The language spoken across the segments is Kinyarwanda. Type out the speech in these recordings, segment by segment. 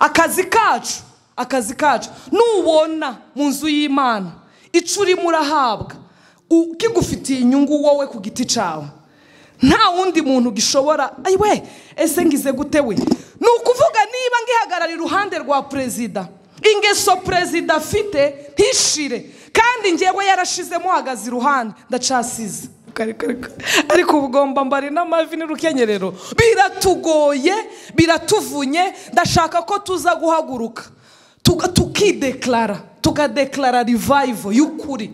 akazi kacu nubona mu nzu y'Imana ico urimo urahabwa ukigufitiye inyungu wowe ku giti cawe, nta wundi muntu gishobora ayiwe ese ngize gute we. Ni ukuvuga niba ngihagarara iruhande rwa perezida, ingeso perezida afite ntishire kandi njyewe yarashizemo hagaze iruhande ndacasize, ariko ubugomba mbari n'amavi n'urukenyerero biratugoye biratuvunye. Ndashaka ko tuza guhaguruka tukadeklara revival y'ukuri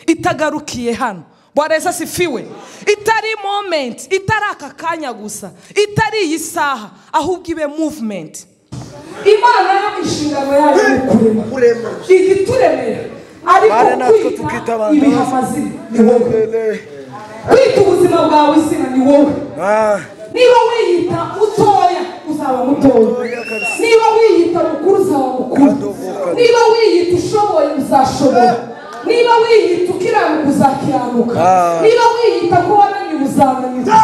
itagarukiye hano. Bwana Yesu asifiwe. Itari moment, itari aka kanya gusa, itari iyi saha, ahubwo ibe movement. Imana yo inshingano yayo kurema igituremera, ariko kwita ibihamazi ni wowe, kwita ubuzima bwawe izina ni wowe. Niba wiyita mutoya uzaba mutoya, niba wiyita mukuru uzaba mukuru, niba wiyita ushoboye uzashobora, niba wiyita ukiranuka uzakiranuka, niba wiyita ko wananiwe uzananirwa.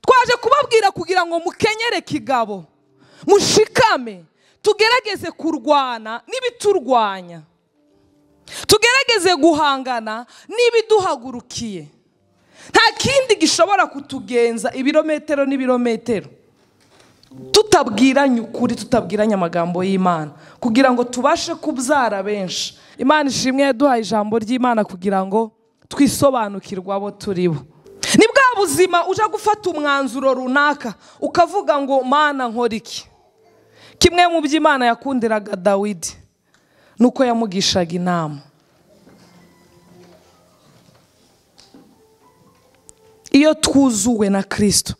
Twaje kubabwira kugira ngo mukenyere kigabo, mushikame, tugerageze kurwana n'ibiturwanya, tugerageze guhangana n'ibiduhagurukiye. Nta kindi gishobora kutugenza ibirometero n'ibirometero tutabwiranye ukuri, tutabwiranye amagambo y'Imana, kugira ngo tubashe kubyara benshi. Imana ishimwe yaduhaye ijambo ry'Imana kugira ngo twisobanukirwe abo turibo. Ni bwa buzima uja gufata umwanzuro runaka ukavuga ngo Mana nkora iki. Kimwe mu by'Imana yakundiraga Dawidi nuko yamugishaga inama. Iyo twuzuwe na Kristo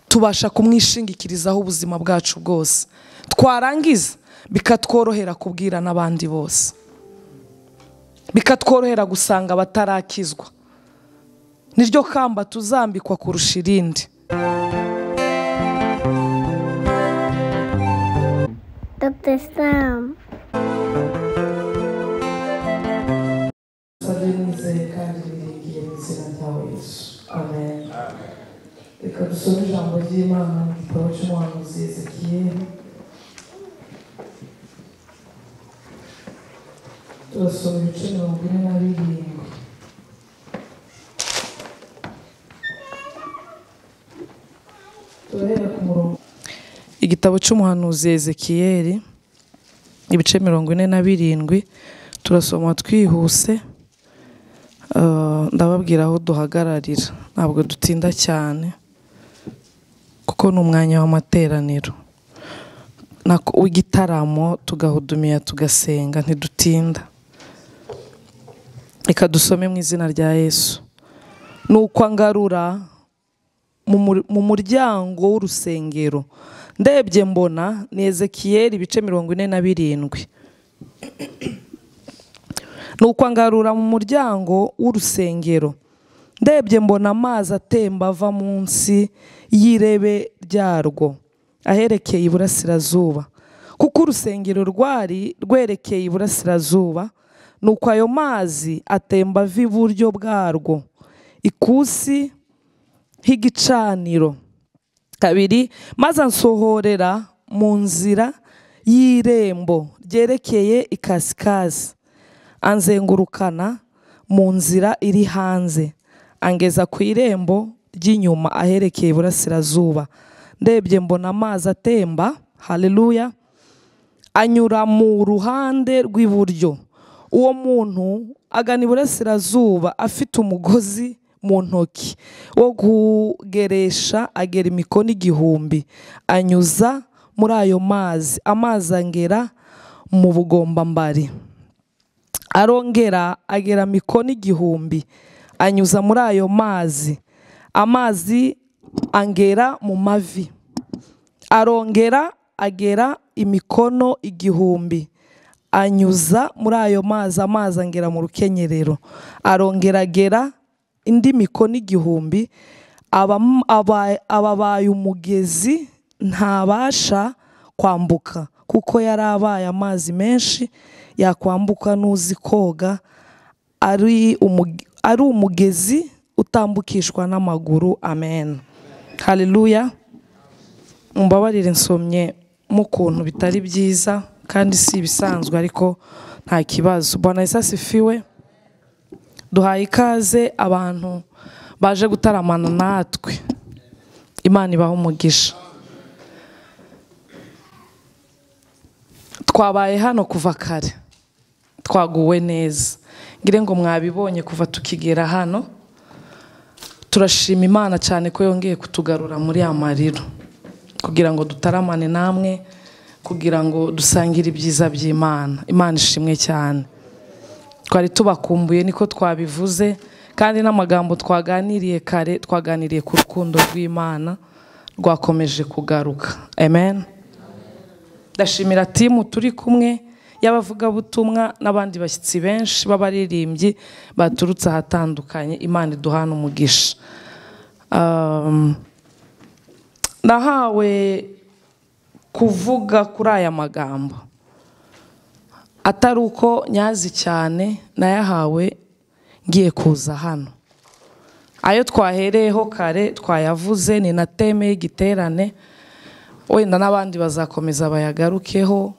tubasha kumwishingikirizaho ubuzima bwacu bwose, twarangiza bikatworohera kubwira n'abandi bose, bikatworohera gusanga batarakizwa. Niryo kamba tuzambikwa kurusha irindi. Dr. Sam. Amen. Reka dusome ijambo ry'Imana mu gitabo cy'umuhanuzi Ezekiyeli. Turasoma ibice 47. Turahera ku murongo. Igitabo cy'umuhanuzi Ezekiyeli ibice 47. Turasoma twihuse. Ndababwira aho duhagararira, ntabwo dutinda cyane kuko ni umwanya w'amateraniro w'igitaramo, tugahudumiya tugasenga, ntidutinda. Reka dusome mu izina rya Yesu. Nuko angarura mu muryango w'urusengero, ndebye mbona ni Ezekiyeli ibice 47. Nuko angarura mu muryango w'urusengero, ndebye mbona amazi atemba ava munsi y'irebe ryarwo aherekeye iburasirazuba, kuko urusengero rwari rwerekeye iburasirazuba. Nuko ayo mazi atemba ava iburyo bwarwo ikusi h'igicaniro. 2 maze ansohorera mu nzira y'irembo ryerekeye ikasikazi, anzengurukana mu nzira iri hanze, angeza ku irembo ry'inyuma aherekeye iburasirazuba. Ndebye mbona amazi atemba, haleluya, anyura mu ruhande rw'iburyo. Uwo muntu agana iburasirazuba afite umugozi mu ntoki wo kugeresha, agera imikono 1000, anyuza muri ayo mazi, amazi angera mu bugombambari. Arongera agera mikono 1000, anyuza muri ayo mazi, amazi angera mu mavi. Arongera agera imikono 1000, anyuza muri ayo mazi, amazi angera mu rukenyerero. Arongera agera indi mikono 1000, ababaye umugezi ntabasha kwambuka kuko yari abaye amazi menshi yakwambuka n'uzi koga ari umugezi utambukishwa n'amaguru. Amen. Haleluya. Mumbabarire nsomye mu kuntu bitari byiza kandi si ibisanzwe ariko nta kibazo. Bwana Yesu asifiwe. Duhaye ikaze abantu baje gutaramana natwe. Imana ibahe umugisha. Twabaye hano kuva kare, twaguwe neza. Ngire ngo mwabibonye kuva tukigera hano. Turashima Imana cyane ko yongeye kutugarura muri amariro kugira ngo dutaramane namwe, kugira ngo dusangire ibyiza by'Imana. Imana ishimwe cyane. Twari tubakumbuye niko twabivuze, kandi n'amagambo twaganiriye kare twaganiriye ku rukundo rw'Imana rwakomeje kugaruka. Amen. Ndashimira timu turi kumwe y'abavugabutumwa n'abandi bashyitsi benshi b'abaririmbyi baturutse ahatandukanye. Imana iduhana umugisha. Nahawe kuvuga kuri aya magambo atari uko nyazi cyane, nayahawe ngiye kuza hano. Ayo twahereyeho kare twayavuze, ni na teme y'igiterane, wenda n'abandi bazakomeza bayagarukeho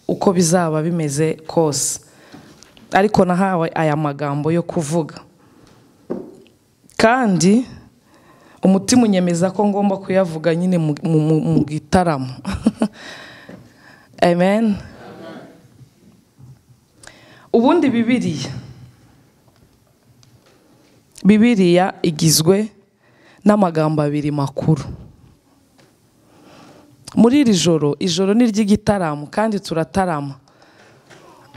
uko bizaba bimeze kose, ariko nahawe aya magambo yo kuvuga, kandi umutima unyemeza ko ngomba kuyavuga nyine mu gitaramo. Amen. Ubundi Bibiliya igizwe n'amagambo abiri makuru. Muri iri joro, ijoro ni ry'igitaramo kandi turatarama,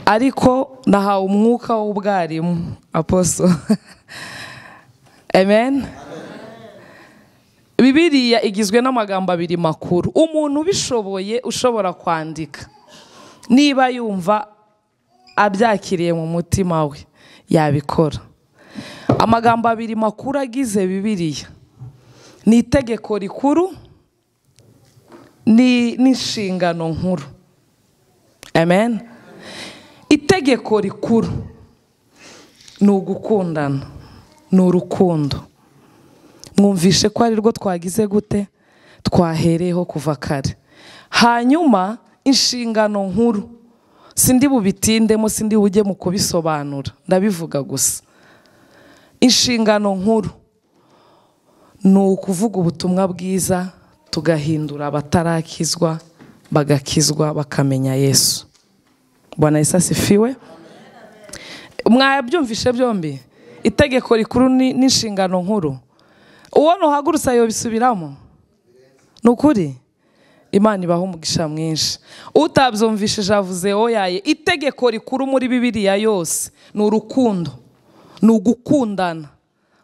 ariko nahawe umwuka w'ubwarimu, apostle. Amen. Bibiliya igizwe n'amagambo abiri makuru. Umuntu ubishoboye ushobora kwandika, niba yumva abyakiriye mu mutima we, yabikora. Amagambo abiri makuru agize Bibiliya ni itegeko rikuru n'inshingano nkuru. Amen. Itegeko rikuru ni ugukundana, ni urukundo. Mwumvishe ko ari rwo twagize gute, twahereyeho kuva kare. Hanyuma inshingano nkuru sindi bubitindemo, sindi bujye mu kubisobanura, ndabivuga gusa. Inshingano nkuru ni ukuvuga ubutumwa bwiza, tugahindura abatarakizwa bagakizwa bakamenya Yesu. Bwana Yesu asifiwe. Mwabyumvishe byombi, itegeko rikuru n'inshingano nkuru. Uwo nuhagurutsa yo bisubiramo, nukuri Imana ibaho umugisha mwinshi. Utabyumvishije avuze oyaye. Itegeko rikuru muri Bibiliya yose ni urukundo, ni ugukundana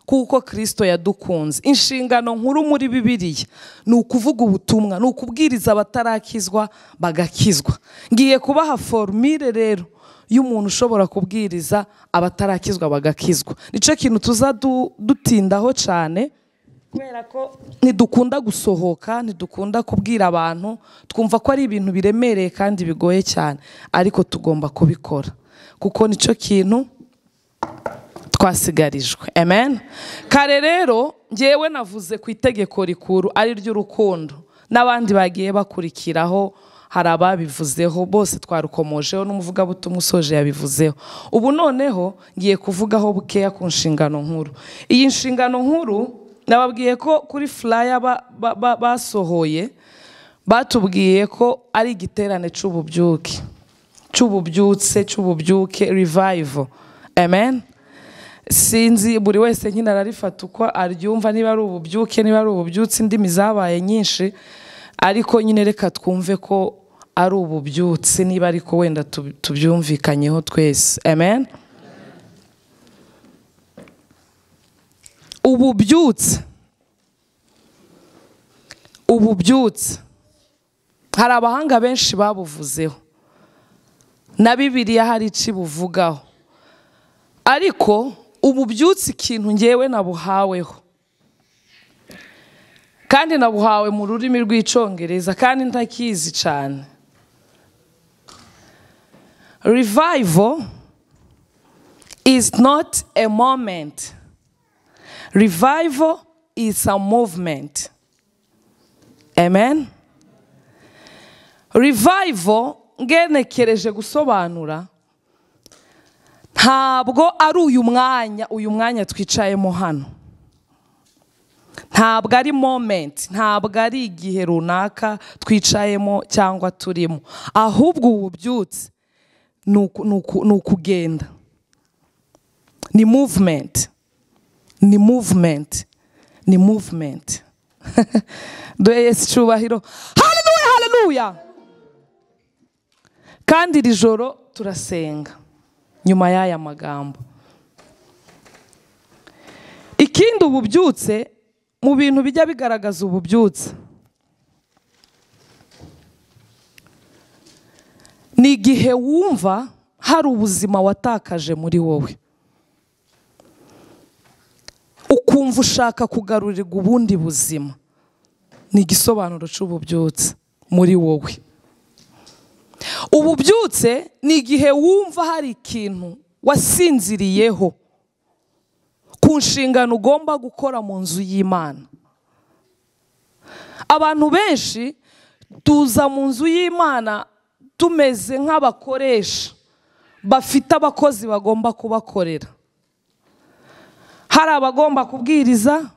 kuko Kristo yadukunze. Inshingano nkuru muri Bibiliya ni ukuvuga ubutumwa, ni ukubwiriza abatarakizwa bagakizwa. Ngiye kubaha formule rero y'umuntu ushobora kubwiriza abatarakizwa bagakizwa. Nico kintu tuza dutindaho cyane, kubera ko ntidukunda gusohoka, ntidukunda kubwira abantu, twumva ko ari ibintu biremereye kandi bigoye cyane, ariko tugomba kubikora kuko nico kintu twasigarijwe. Amen. Kare rero ngewe navuze ku itegeko rikuru ari ry'urukundo, n'abandi bagiye bakurikiraho hari ababivuzeho, bose twarukomojeho, n'umuvugabutumwa usoje yabivuzeho. Ubu noneho ngiye kuvugaho bukeya ku nshingano nkuru. Iyi nshingano nkuru nababwiye ko kuri flyer basohoye batubwiye ko ari igiterane cy'ububyuke revival. Amen. Sinzi buri wese nkina ararifata uko aryumva, niba ari ububyuke, niba ari ububyutse, indimi zabaye nyinshi, ariko nyine reka twumve ko ari ububyutse, niba ariko wenda tubyumvikanyeho twese. Amen. Ububyutse hari abahanga benshi babuvuzeho, na Bibiliya hari icibuvugaho, ariko ububyutse ikintu ngewe nabuhaweho kandi nabuhawe mu rurimi rw'icyongereza kandi ntakizi cyane. Revival is not a moment. Revival is a movement. Amen. Revival ngenekereje gusobanura ntabwo ari uyu mwanya twicayemo hano. Ntabwo ari moment, ntabwo ari igihe runaka twicayemo cyangwa turimo. Ahubwo ububyutse ni ukugenda. Ni movement. Ni movement. Ni movement. Duhe Yesu icyubahiro. Hallelujah, hallelujah. Kandi iri joro turasenga nyuma y'aya magambo. Ikindi ububyutse mu bintu bijya bigaragaza ububyutse ni igihe wumva hari ubuzima watakaje muri wowe, ukumva ushaka kugarurirwa ubundi buzima. Ni igisobanuro cy'ububyutse muri wowe. Ububyutse ni igihe wumva hari ikintu wasinziriyeho ku nshingano ugomba gukora mu nzu y'Imana. Abantu benshi tuza mu nzu y'Imana tumeze nk'abakoresha bafite abakozi bagomba kubakorera. Hari abagomba kubwiriza,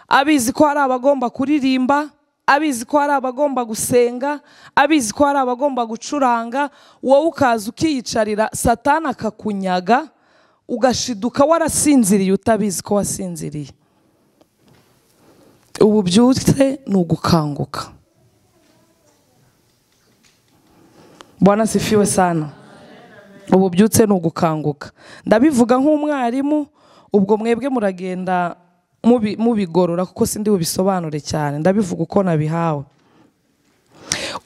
abizi ko hari abagomba kuririmba, abizi ko hari abagomba gusenga, abizi ko hari abagomba gucuranga. Wowe ukaza ukiyicarira, Satani akakunyaga, ugashiduka warasinziriye utabizi ko wasinziriye. Ububyutse ni ugukanguka. Bwana sifiwe sana. Ububyutse ni ugukanguka. Ndabivuga nk'umwarimu, ubwo mwebwe muragenda mubigorora kuko sindi bubisobanure cyane. Ndabivuga uko nabihawe.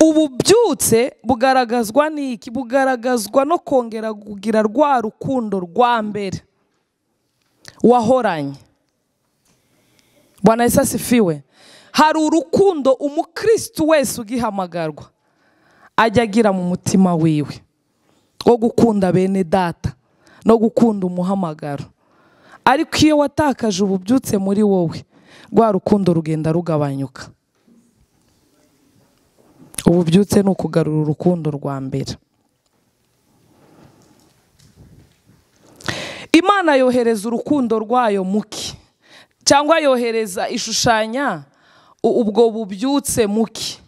Ububyutse bugaragazwa n'iki? Bugaragazwa no kongera kugira rwa rukundo rwa mbere wahoranye. Bwana Yesu asifiwe. Hari urukundo umukristo wese ugihamagarwa ajya agira mu mutima wiwe wo gukunda bene data no gukunda umuhamagaro. Ariko iyo watakaje ububyutse muri wowe, rwa rukundo rugenda rugabanyuka. Ububyutse ni ukugarura urukundo rwa mbere. Imana yohereza urukundo rwayo muki, cyangwa yohereza ishushanya ubwo bubyutse muki.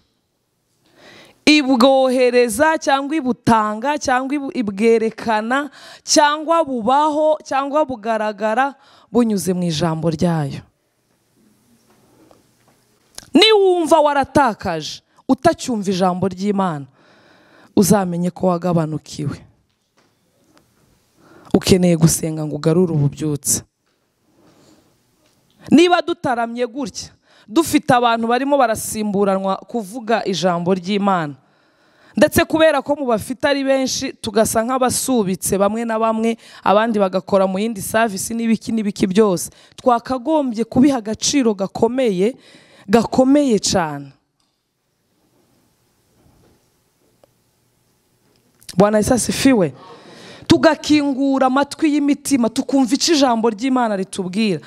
Ibwohereza cyangwa ibutanga cyangwa ibwerekana cyangwa bubaho cyangwa bugaragara bunyuze mu ijambo ryayo. Niwumva waratakaje utacyumva ijambo ry'Imana, uzamenye ko wagabanukiwe. Ukeneye gusenga ngo ugarure ububyutse. Niba dutaramye gutya dufite abantu barimo barasimburanwa kuvuga ijambo ry'Imana, ndetse kubera ko mu bafite ari benshi tugasa nk'abasubitse bamwe na bamwe, abandi bagakora mu yindi service n'ibiki byose, twakagombye kubiha agaciro gakomeye cyane. Bwana Yesu asifiwe. Tugakingura amatwi y'imitima tukumva icyo ijambo ry'Imana ritubwira.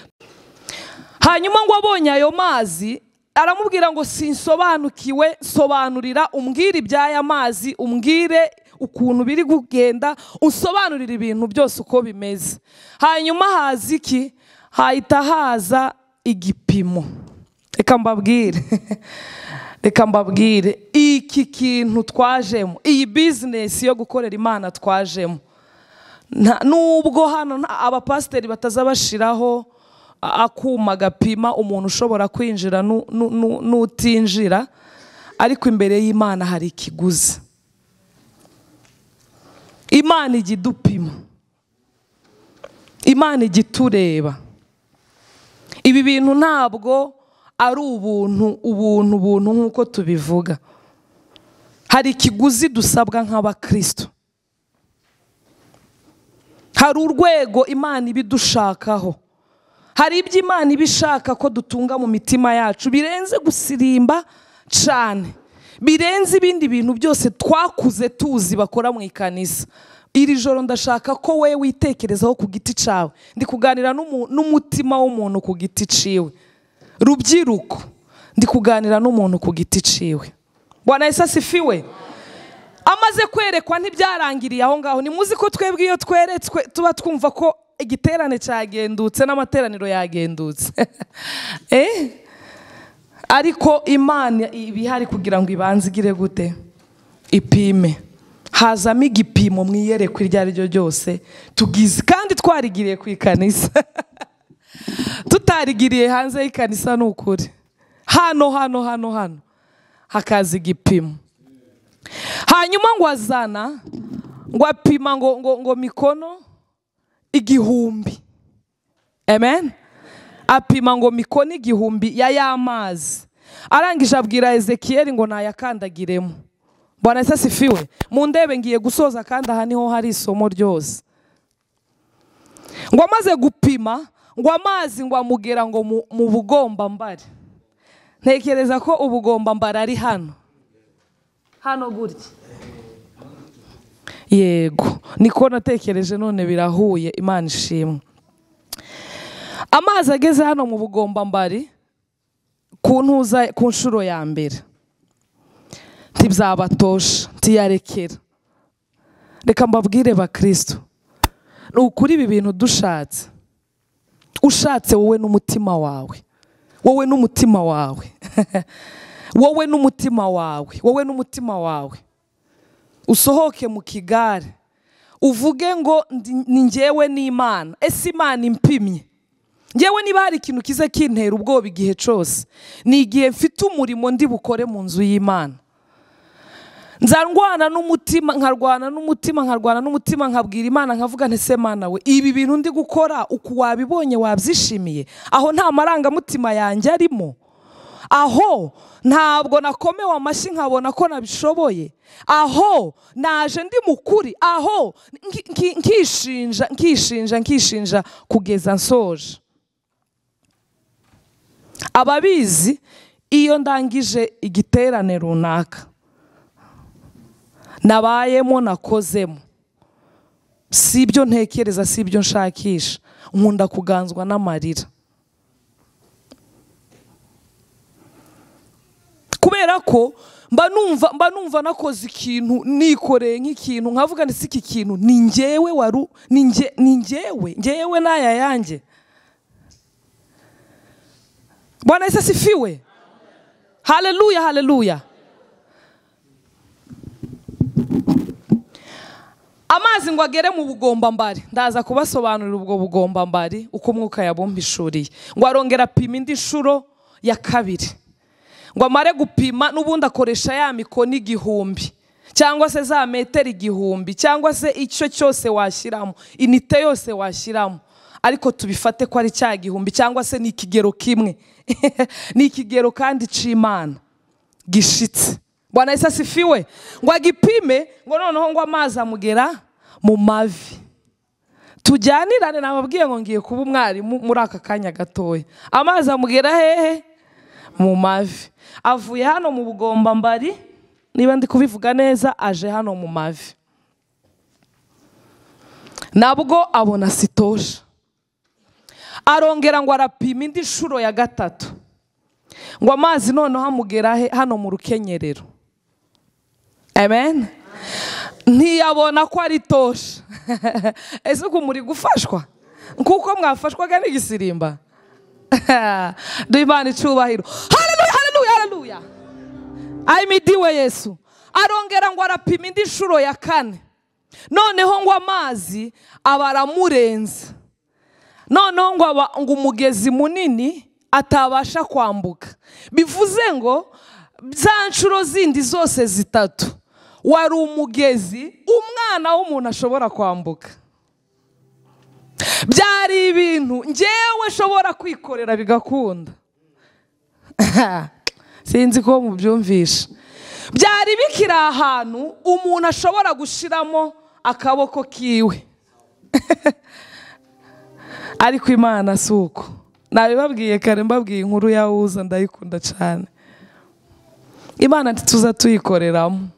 Hanyuma ngo abonye ayo mazi aramubwira ngo sinsobanukiwe, sobanurira, umbwire iby'aya mazi, umbwire ukuntu biri kugenda, unsobanurira ibintu byose uko bimeze. Hanyuma haza iki? Hahita haza igipimo. Reka mbabwire iki kintu twajemo, iyi business yo gukorera Imana twajemo. Nubwo hano abapasiteri bataza bashiraho akuma gapima umuntu ushobora kwinjira n'utinjira, ariko imbere y'Imana hari ikiguzi. Imana ijya idupima, Imana ijya itureba. Ibi bintu ntabwo ari ubuntu nk'uko tubivuga. Hari ikiguzi dusabwa nk'abakristo. Hari urwego Imana ibidushakaho. hari ibyo Imana ibishaka ko dutunga mu mitima yacu birenze gusirimba cyane, birenze ibindi bintu byose twakuze tuzi bakora mu ikanisa. Iri joro ndashaka ko we witekerezaho ku giti cyawe. Ndi kuganira n'umutima w'umuntu ku giti ciwe. Rubyiruko, ndi kuganira n'umuntu ku giti ciwe. Bwana Yesu asifiwe. Amaze kwerekwa ntibyarangiriye aho ngaho. Ni muzi ko twebwe iyo tweretswe tuba twumva ko igiterane cyagendutse n'amateraniro yagendutse. Ariko Imana ibihari kugira ngo ibanze igire gute? Ipime. Hazamo igipimo mu iyerekwa iryo ari ryo ryose tugize, kandi twarigiriye ku ikanisa. Tutarigiriye hanze y'ikanisa ni ukuri. Hano hakaza igipimo. Hanyuma ngo azana, ngo apima ngo mikono 1000. Amen. Apima ngo mikono 1000 y'amazi. Arangije abwira Ezekiel ngo nayakandagiremo. Bwana Yesu asifiwe. Mu ndebe ngiye gusoza kandi aha niho hari isomo ryose. Ngo amaze gupima, ngo amazi ngo amugera ngo mu bugombambari. Ntekereza ko ubugombambari ari hano gutya. Yego, niko natekereje none birahuye, Imana ishimwe. Amazi ageze hano mu bugombambari ku nshuro ya mbere. Ntibyabatosha, ntiyarekera. Reka mbabwire bakristo, ni ukuri ibi bintu dushatse. Ushatse wowe n'umutima wawe. Wowe n'umutima wawe. Wowe n'umutima wawe. Wowe n'umutima wawe. Usohoke mu kigare. Uvuge ngo ni njyewe n'Imana. Ese Imana impimye. Njyewe niba hari ikintu kize kintera ubwoba igihe cyose, ni igihe mfite umurimo ndi bukore mu nzu y'Imana. Nzarwana n'umutima nkabwira Imana nkavuga nti se Mana we, ibi bintu ndi gukora uku wabibonye wabyishimiye? Aho nta marangamutima yanjye arimo. Aho ntabwo nakomewe amashyi nkabona ko nabishoboye. Aho naje ndi mukuri. Aho nkishinja kugeza nsoje. Ababizi iyo ndangije igiterane runaka nabayemo nakozemo, si ibyo ntekereza, si ibyo nshakisha, nkunda kuganzwa n'amarira. Kubera ko mba numva nakoze ikintu, nikoreye nk'ikintu nkavuga nti iki kintu ni njyewe ni njyewe n'aya yanjye. Bwana Yesu asifiwe. Haleluya, haleluya. Amazi ngo agere mu bugombambari. Ndaza kubasobanurira ubwo bugombambari uko Mwuka yabumpishuriye. Ngo arongera apima indi nshuro ya kabiri. Ngo amare gupima n'ubundi akoresha ya mikono 1000 cyangwa se za metero 1000 cyangwa se icyo cyose washyiramo, inite yose washyiramo, ariko tubifate ko ari cya 1000 cyangwa se ni ikigero kimwe. Ni ikigero kandi c'Imana gishitse. Bwana Yesu asifiwe. Ngo agipime, ngo noneho ngo amazi amugera mu mavi. Tujyanirane, nababwiye ngo ngiye kuba umwarimu muri aka kanya gatoya. Amazi amugera hehe? Mu mavi. Avuye hano mu bugombambari, niba ndi kubivuga neza, aje hano mu mavi. Nabwo abona sitosha. Arongera ngo arapima indi nshuro ya gatatu. Ngo amazi noneho amugera hano mu rukenyerero. Amen. Ntiyabona ko ari tosha. Ese ko muri gufashwa kuko mwafashwaga n'igisirimba? Duimana icubahiro. Haleluya, haleluya, haleluya. Ahimidiwe Yesu. Arongera ngo arapima indi nshuro ya 4. Noneho ngo amazi abaramurenza. Noneho ngo umugezi munini atabasha kwambuka. Bivuze ngo za nshuro zindi zose 3 wari umugezi umwana w'umuntu ashobora kwambuka. Byari ibintu njyewe shobora kwikorera bigakunda. Sinzi ko mubyumvisha. Byari bikiri ahantu umuntu ashobora gushiramo akaboko kiwe. Ariko Imana suko. nabibabwiye kare, mbabwiye inkuru ya Uza, ndayikunda cyane. Imana ntituza tuyikoreramo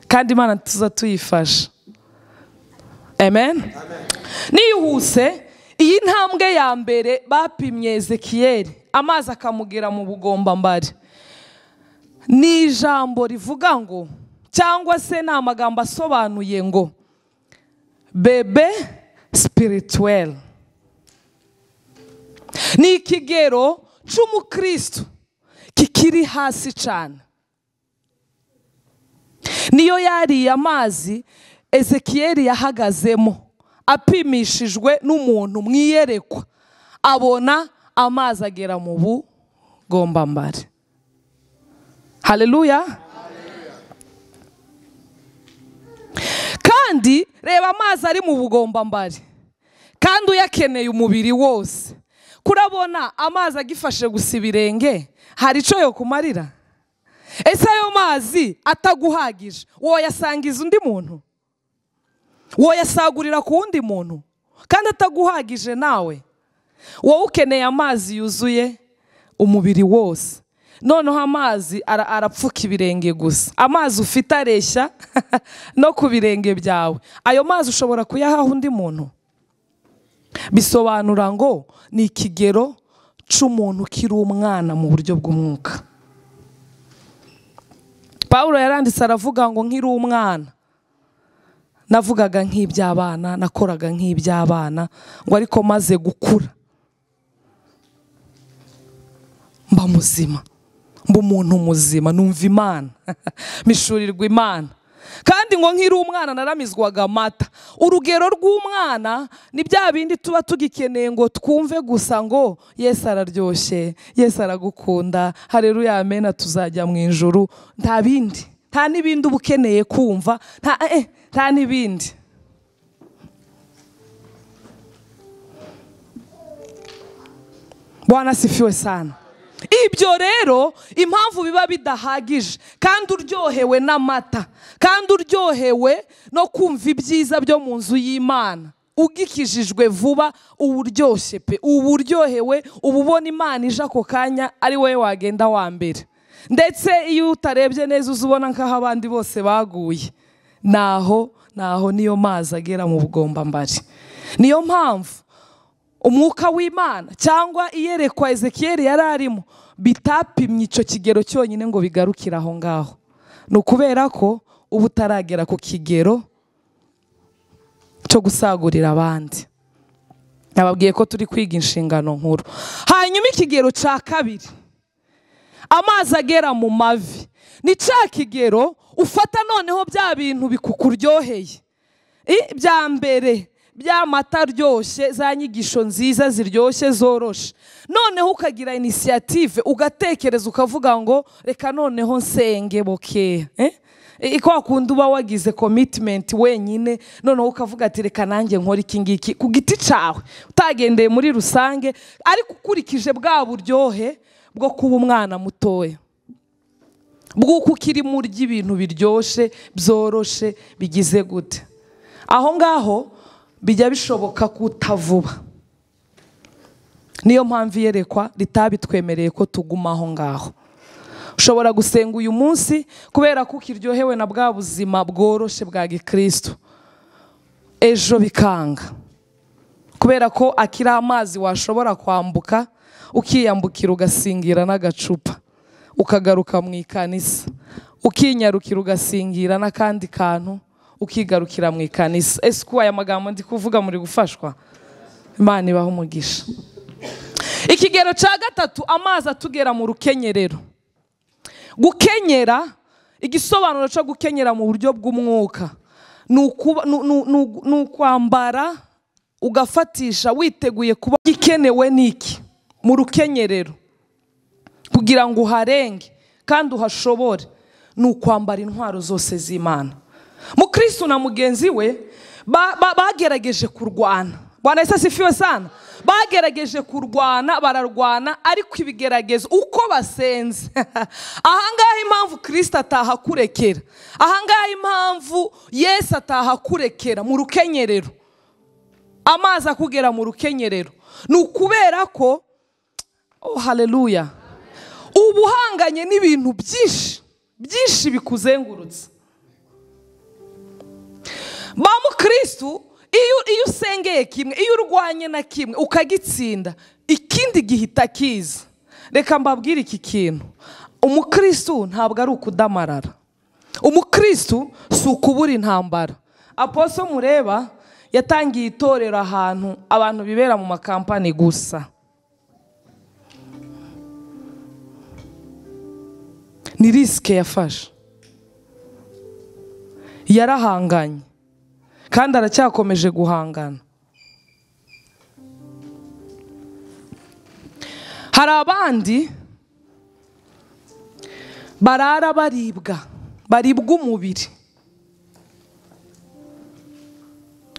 kandi Imana ntituza tuyifasha. Amen. Niyihuse, iyi ntambwe ya mbere bapimye Ezekiyeli amazi akamugera mu bugombambari, ni ijambo rivuga ngo, cyangwa se ni amagambo asobanuye ngo bebe spirituel. Ni ikigero cy'umukristo kikiri hasi cyane. Niyo yariye amazi Ezekiyeli yahagazemo apimishijwe n'umuntu mwiyerekwa, abona amazi agera mu bugombambari. Haleluya. Kandi reba, amazi ari mu bugombambari kandi uyakeneye umubiri wose. Kurabona amazi agifashe gusa ibirenge, hari icyo yo kumarira? Ese ayo mazi ataguhagije woyasangiza undi muntu? Woyasagurira ku wundi muntu kandi ataguhagije nawe? Wowe ukeneye amazi yuzuye umubiri wose, noneho amazi arapfuka ibirenge gusa. Amazi ufite areshya no ku birenge byawe. Ayo mazi ushobora kuyahaha undi muntu? Bisobanura ngo ni ikigero cy'umuntu ukiri umwana mu buryo bw'umwuka. Pawulo yaranditse aravuga ngo nkiri umwana navugaga nk'iby'abana, nakoraga nk'iby'abana, ngo ariko maze gukura mba muzima, mba umuntu muzima, numva Imana mishurirwa Imana. Kandi ngo nkiri umwana naramizwaga amata. Urugero rw'umwana ni bya bindi tuba tugikeneye ngo twumve gusa ngo Yesu araryoshye, Yesu aragukunda, haleluya, amena, tuzajya mu ijuru. Nta bindi, nta n'ibindi uba ukeneye kumva, nta n'ibindi. Bwana asifiwe sana. Ibyo rero impamvu biba bidahagije, kandi uryohewe n'amata, kandi uryohewe no kumva ibyiza byo mu nzu y'Imana, ugikijijwe vuba uburyoshye pe, uburyohewe, ububona Imana ije ako kanya ari wowe wagenda wa mbere. Ndetse iyo utarebye neza uzubona nk'aho abandi bose baguye. Naho niyo mazi agera mu bugombambari. Niyo mpamvu umwuka w'Imana cyangwa iyerekwa Ezekiyeli yari arimo bitapimye icyo kigero cyonyine ngo bigarukire aho ngaho. Ni ukubera ko ubu utaragera ku kigero cyo gusagurira abandi. Nababwiye ko turi kwiga inshingano nkuru. Hanyuma ikigero cya kabiri, amazi agera mu mavi, ni cya kigero ufata noneho bya bintu bikukuryoheye bya mbere, bya mata aryoshye, za nyigisho nziza ziryoshye zoroshe, noneho ukagira initiative, ugatekereza ukavuga ngo reka noneho nsenge bokeya. Iko akunda uba wagize commitment wenyine, noneho ukavuga ati reka nanjye nkora iki ngiki ku giti cyawe, utagendeye muri rusange, ariko ukurikije bwa buryohe bwo kuba umwana mutoya, bw'uko ukiri murya ibintu biryoshye byoroshe bigize gute. Aho ngaho bijya bishoboka kutavuba. Niyo mpamvu iyerekwa ritabitwemereye ko tuguma aho ngaho. Ushobora gusenga uyu munsi kubera ko ukiryohewe na bwa buzima bworoshe bwa gikristo, ejo bikanga kubera ko akiri amazi washobora kwambuka, ukiyambukira ugasingira n'agacupa, ukagaruka mu ikanisa, ukinyarukira ugasingira n'akandi kantu, ukigarukira mu ikanisa. Ese ko aya magambo ndi kuvuga muri gufashwa? Imana ibaho umugisha. Ikigero cya gatatu, amazi atugera mu rukenyerero. Gukenyera, igisobanuro cyo gukenyera mu buryo bw'umwuka ni ukwambara ugafatisha witeguye kuba gikenewe n'iki mu rukenyerero kugira ngo uharenge kandi uhashobore, ni ukwambara intwaro zose z'Imana. Mukristo na mugenzi we bagerageje kurwana. Bwana Yesu asifiwe sana. Bagerageje kurwana, bararwana, ariko ibigeragezo uko basenze ahangaha impamvu Kristo atahakurekera, ahangaha impamvu Yesu atahakurekera mu rukenyerero, amazi akugera mu rukenyerero, ni ukubera ko Oh haleluya. Ubuhanganye n'ibintu byinshi bikuzengurutse. Ba mukristo iyo usengeye kimwe, iyo urwanye na kimwe ukagitsinda, ikindi gihita kiza. Reka mbabwire iki kintu, umukristo ntabwo ari ukudamarara. Umukristo si ukubura intambara. Apostle mureba yatangiye itorero ahantu abantu bibera mu makampani gusa. Ni riske yafashe, yarahanganye kandi aracyakomeje guhangana. Hari abandi barara baribwa umubiri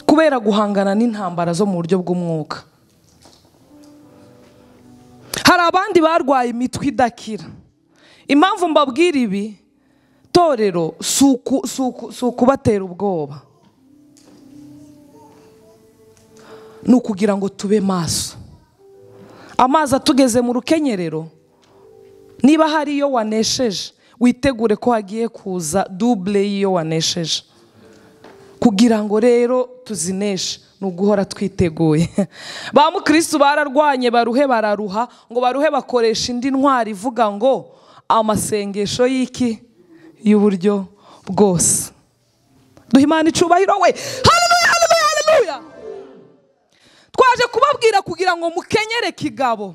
kubera guhangana n'intambara zo mu buryo bw'umwuka. Hari abandi barwaye imitwe idakira. Impamvu mbabwira ibi torero si ukubatera ubwoba, ni ukugira ngo tube maso. Amazi atugeze mu rukenyerero, niba hari iyo wanesheje witegure ko hagiye kuza double y'iyo wanesheje. Kugira ngo rero tuzineshe ni uguhora twiteguye. Ba mukristo bararwanye baruhe bararuha, ngo baruhe bakoresha indi ntwari ivuga ngo amasengesho y'iki y'uburyo bwose. Duha Imana icubahiro we. Haleluya, haleluya, haleluya. Twaje kubabwira kugira ngo mukenyere kigabo,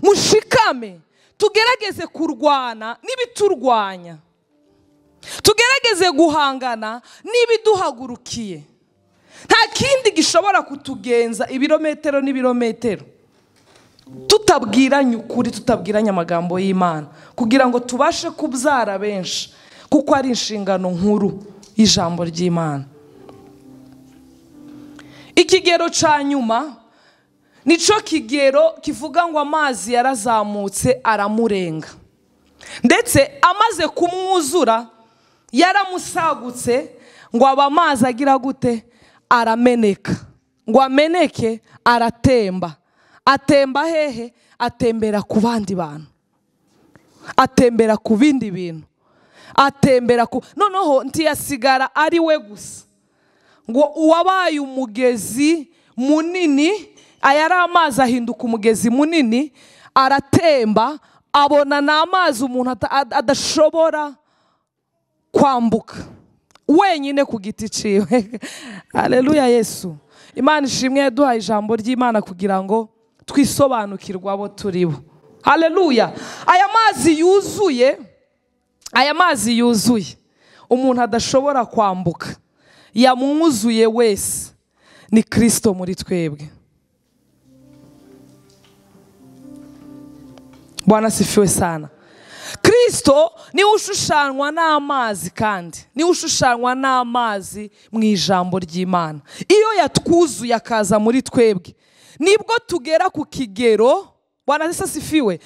mushikame, tugerageze kurwana n'ibiturwanya, tugerageze guhangana n'ibiduhagurukiye. Nta kindi gishobora kutugenza ibirometero n'ibirometero tutabwiranye ukuri, tutabwiranye amagambo y'Imana, kugira ngo tubashe kubyara benshi, kuko ari inshingano nkuru y'ijambo ry'Imana. Ikigero ca nyuma nico kigero kivuga ngo amazi yarazamutse aramurenga, ndetse amaze kumwuzura yaramusagutse ngo aba amazi agira gute, arameneka. Ngo ameneke aratemba. Atemba hehe? Atembera ku bandi bantu, atembera ku bindi bintu, atembera ku noneho ntiyasigara ari we gusa, ngo uwabaye umugezi munini, ayari amazi ahinduka umugezi munini, aratemba, abona n'amazi umuntu adashobora kwambuka wenyine ku giti ciwe. Haleluya Yesu. Imana ishimwe yaduhaye ijambo ry'Imana kugira ngo twisobanukirwe abo turibo. Haleluya. Aya mazi yuzuye umuntu adashobora kwambuka, yamwuzuye wese, ni Kristo muri twebwe. Bwana sifiwe sana. Kristo ni ushushanywa n'amazi, kandi ni ushushanywa n'amazi mu ijambo ry'Imana. Iyo yatwuzuye akaza muri twebwe, nibwo tugera ku kigero, Bwana sifiwe,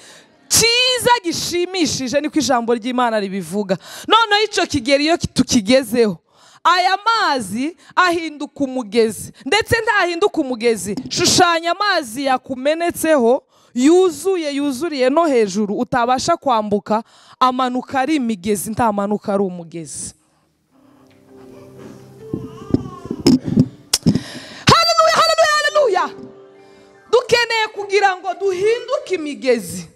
cyiza gishimishije, niko ijambo ry'Imana ribivuga. Noneho icyo kigero iyo tukigezeho, aya mazi ahinduka umugezi. Ndetse ntahinduka umugezi, shushanya amazi yakumenetseho, yuzuriye no hejuru, utabasha kwambuka, amanuka ari imigezi, ntamanuka ari umugezi. Haleluya, haleluya, haleluya. Dukeneye kugira ngo duhinduke imigezi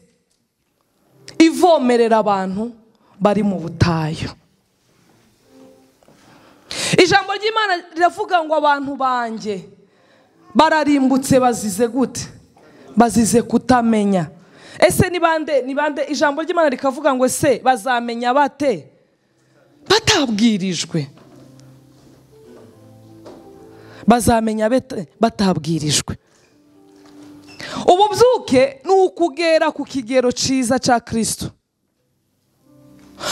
ivomerera abantu bari mu butayu. Ijambo ry'Imana riravuga ngo abantu banjye bararimbutse bazize gute? Bazize kutamenya. Ese ni bande? Ijambo ry'Imana rikavuga ngo se bazamenya bate? Batabwirijwe. Bazamenya bate? Batabwirijwe. Ububyuke ni ukugera ku kigero ciza ca Kristo,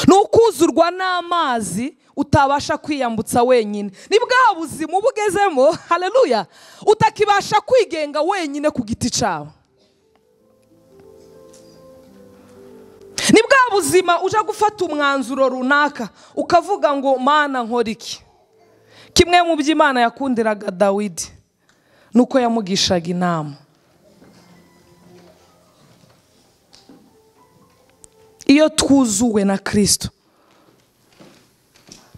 ni ukuzurwa n'amazi utabasha kwiyambutsa wenyine. Ni bwa buzima ubugezemo, haleluya, utakibasha kwigenga wenyine ku giti cawe. Ni bwa buzima uja gufata umwanzuro runaka ukavuga ngo Mana nkora iki. Kimwe mu by'Imana yakundiraga Dawidi nuko yamugishaga inama. iyo twuzuwe na Kristo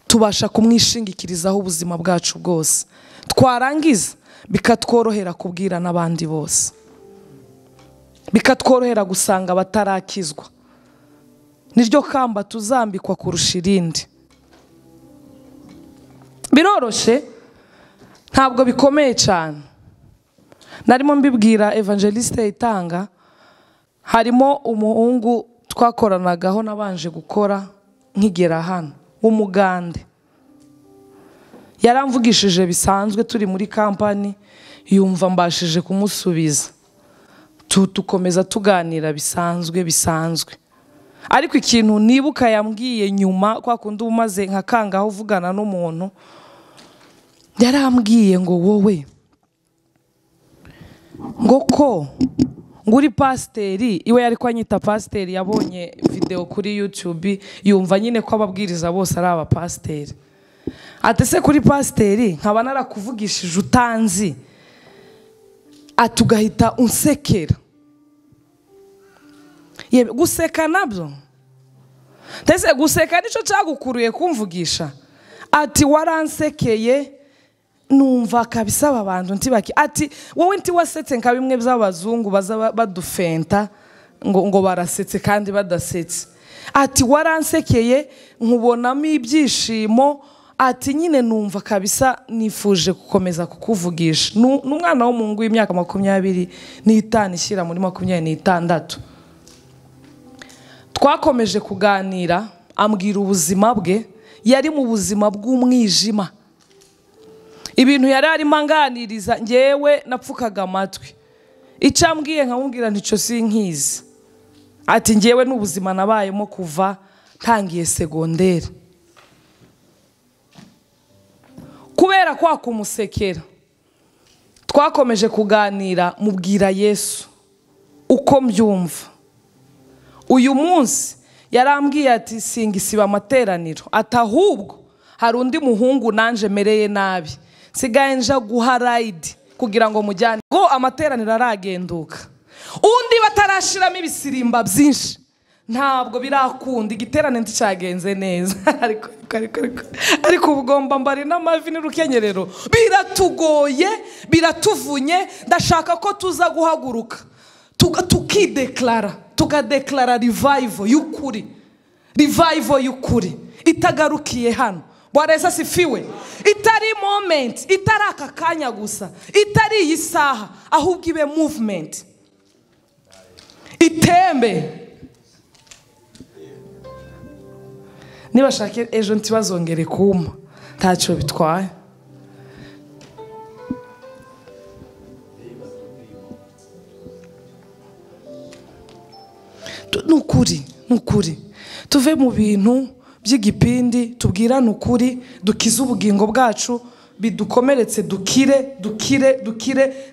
tubasha kumwishingikirizaho ubuzima bwacu bwose, twarangiza bikatworohera kubwira n'abandi bose, bikatworohera gusanga batarakizwa. Niryo kamba tuzambikwa kurusha irindi. Biroroshe, ntabwo bikomeye cyane. Narimo mbibwira evangeliste Itanga, harimo umuhungu twakoranagaho nabanje gukora nkigera hano w'Umugande. Yaramvugishije bisanzwe turi muri kampani, yumva mbashije kumusubiza. Tukomeza tuganira bisanzwe. Ariko ikintu nibuka yambwiye nyuma kwa kundi umaze nka kangaho uvugana n'umuntu, yarambwiye ngo wowe ngo uri pasiteri, iwe yari kwanyita pasiteri, yabonye video kuri YouTube yumva nyine ko ababwiriza bose ari abapasiteri. Ati se kuri pasiteri nkaba narakuvugishije utanzi, atugahita unsekera. Yebe guseka nabyo, tese guseka nico cyagukuruye kumvugisha. Ati waransekeye numva kabisaba abantu ntibaki. Ati wowe nti wasetse nka bimwe by'abazungu baza badufenta ngo barasetse kandi badasetse. Ati waransekeye nkubonamo ibyishimo. Ati nyine numva kabisa nifuje gukomeza kukuvugisha. N'umwana w'umuhungu w'imyaka 25 ishyira muri 26. Twakomeje kuganira, ambwira ubuzima bwe, yari mu buzima bw'umwijima. Ibintu yari arimo anganiriza, ngewe napfukaga amatwi. Icambwiye nkamubwira ntico sinkizi. Ati ngewe n'ubuzima nabayemo kuva ntangiye segondere. Kubera kwa kumusekera, twakomeje kuganira, mubwira Yesu uko mbyumva. Uyu munsi yarambwiye ati singisiba amateraniro, atahubwo hari undi muhungu nanje mereye nabi, sigaye nja guha ride kugira ngo mujyane ngo amateraniro aragenduka. Undi batarashiramo ibisirimba byinshi, ntabwo birakunda, igiterane nticyagenze neza. ariko ubugomba mbari n'amavi n'urukenyerero biratugoye, biratuvunye. Ndashaka ko tuza guhaguruka tukadeklara revival y'ukuri itagarukiye hano. Bwana Yesu asifiwe. Itari moment, itari aka kanya gusa, itari iyi saha, ahubwo ibe movement, itembe. Nibashake ejo ntibazongere kuma, ntacyo bitwaye. Nukuri tuve mu bintu by'igipindi, tubwirane ukuri, dukize ubugingo bwacu, bidukomeretse dukire.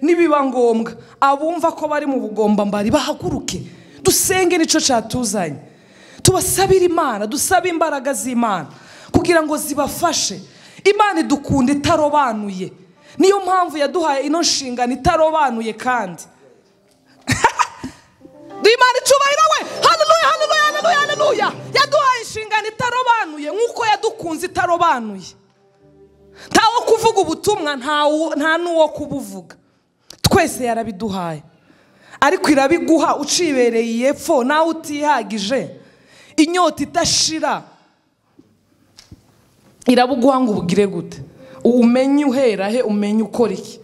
Nibiba ngombwa abumva ko bari mu bugomba mbari bahaguruke, dusenge nico cyatuzanye, tubasabira Imana, dusaba imbaraga z'Imana kugira ngo zibafashe. Imana idukunda itarobanuye, niyo mpamvu yaduhaye ino nshingano itarobanuye. Kandi Imana icubahiro we, haleluya. Yaduhaye inshingano itarobanuye nk'uko yadukunze itarobanuye. Ntawo kuvuga ubutumwa, nta n'uwo kubuvuga, twese yarabiduhaye. Ariko irabiguha ucibereye yepfo, nawe utihagije, inyota idashira, irabuguha ngo ubugire gute, umenye uhera he, umenye ukora iki.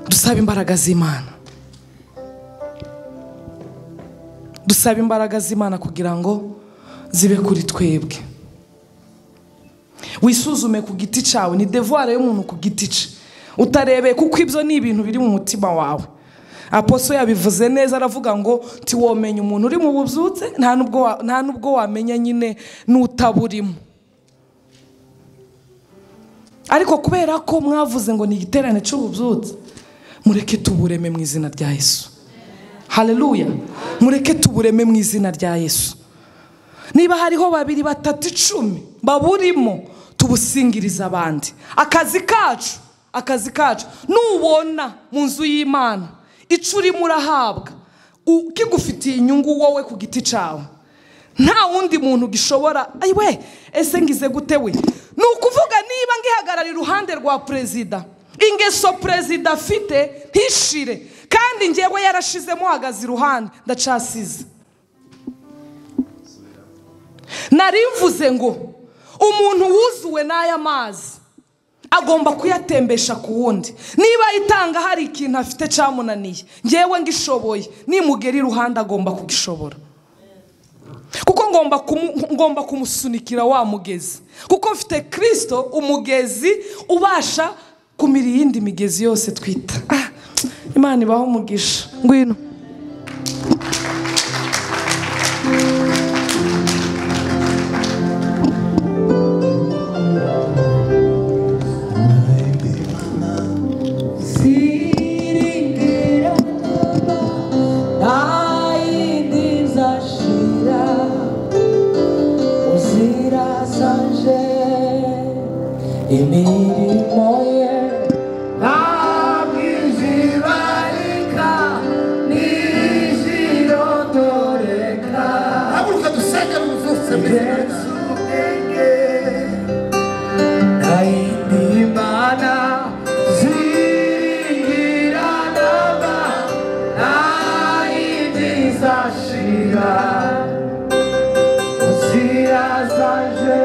Dusaba imbaraga z'Imana, dusaba imbaraga z'Imana kugira ngo zibe kuri twebwe. Wisuzume ku giti cyawe, ni devoir y'umuntu ku giti cye, utarebe kuko ibyo ni ibintu biri mu mutima wawe. Apostle yabivuze neza, aravuga ngo tiwomenya umuntu uri mu bubyutse, nta nubwo wamenya nyine n'utaburimo. Ariko kubera ko mwavuze ngo ni igiterane cy'ububyutse, mureke tubureme mu izina rya Yesu. Haleluya. Mureke tubureme mu izina rya Yesu. Niba hariho 2, 3, 10 baburimo, tubusingiriza abandi. Akazi kacu nubona mu nzu y'Imana icuri murahabwa, kigufitiye inyungu wowe ku giti cyawe, nta wundi muntu gishobora ayiwe ese ngize gute we. Ni ukuvuga niba ngihagarara iruhande rwa perezida, ingeso perezida afite ntishire kandi njyewe yarashizemo hagaze iruhande ndacasize. Narimvuze ngo umuntu wuzuwe n'aya mazi agomba kuyatembesha ku wundi. Niba itanga hari ikintu afite cyamunaniye, njyewe ngishoboye nimugera iruhande agomba kugishobora, kuko ngomba kumusunikira wa mugezi, kuko mfite Kristo umugezi ubasha kumira iyindi migezi yose twita. Imana ibaho umugisha. Ngwino imirimo ye ntabwo izibarika n'izirondoreka. Haguruka dusenge muzutse Yesu ubwenge, nta yindi mana zigiranaba, nta yindi izashira zirazaje.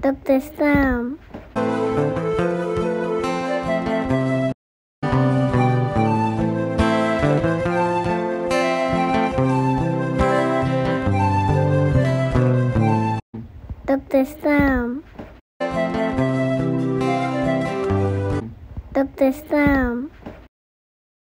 Dr. Sam. Dr. Sam. Dr. Sam.